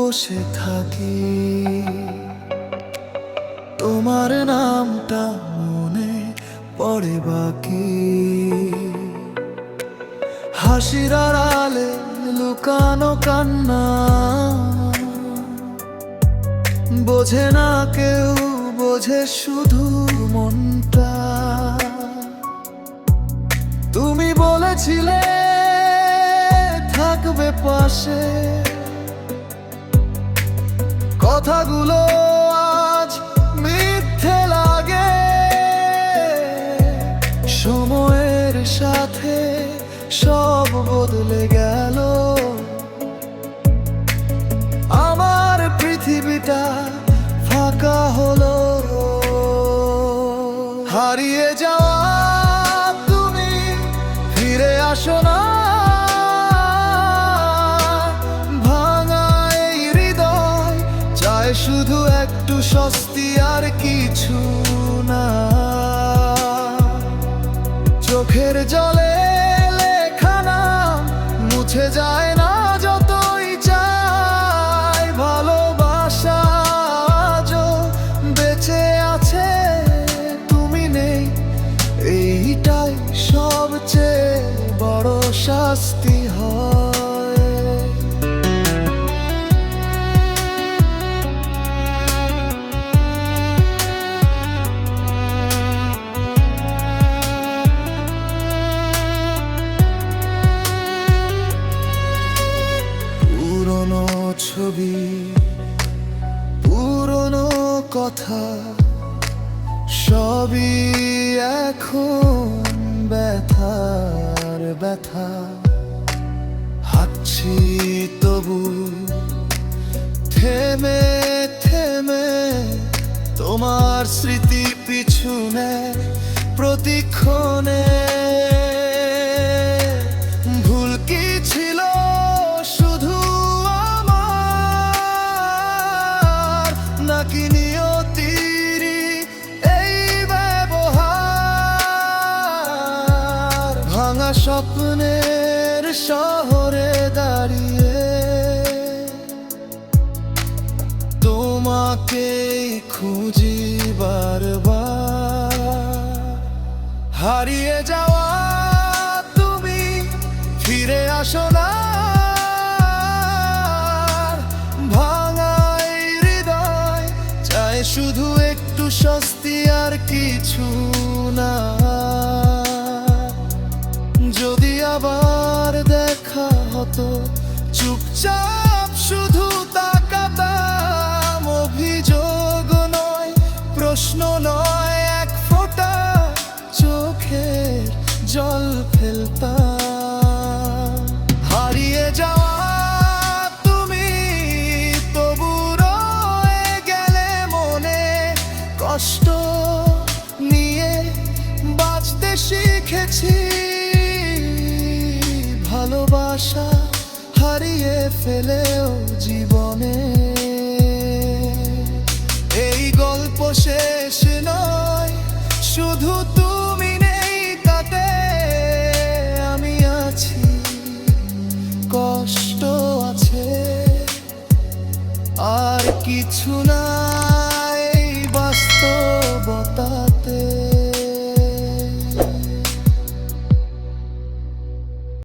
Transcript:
বসে থাকি, তোমার নামটা মনে পড়ে বাকি। হাসির আড়ালে লুকানো কান্না, বোঝে না কেউ, বোঝে শুধু মনটা। তুমি বলেছিলে থাকবে পাশে, কথাগুলো আজ মিথ্যে লাগে। সময়ের সাথে সব বদলে গেল, আমার পৃথিবীটা ফাঁকা হলো। হারিয়ে যাওয়া তুমি ফিরে আসো না, ভাঙা এই হৃদয় চায় শুধু একটু স্বস্তি আর কিছু না। চোখের জলে লেখা নাম মুছে যায় না যতই চাই। ভালোবাসা আজও বেঁচে আছে, তুমি নেই, এইটাই সবচেয়ে বড় শাস্তি হয়। পুরনো ছবি, পুরনো কথা, সবই এখন ব্যথার ব্যথা। হাঁটছি তবু থেমে থেমে, তোমার স্মৃতি পিছনে প্রতিক্ষণে। ভুল কি ছিল শুধু আমার, নাকি নিয়তির এই ব্যবহার? ভাঙা স্বপ্নের শহরে দাঁড়িয়ে তোমাকেই খুঁজি বারবার। হারিয়ে যাওয়া তুমি ফিরে আসো না, ভাঙা এই হৃদয় চায় শুধু একটু স্বস্তি আর কিছু না। যদি আবার দেখা হতো, চুপচাপ শুধু তাকাতাম। অভিযোগ নয়, প্রশ্ন নয়, এক ফোঁটা চোখের জল ফেলতাম। হারিয়ে যাওয়া তুমি তবু রয়ে গেলে মনে, কষ্ট নিয়ে বাঁচতে শিখেছি। ভালোবাসা হারিয়ে ফেলেও জীবনে এই গল্প শেষ নয়, শুধু তুমি নেই তাতে আমি আছি। কষ্ট আছে আর কিছু না।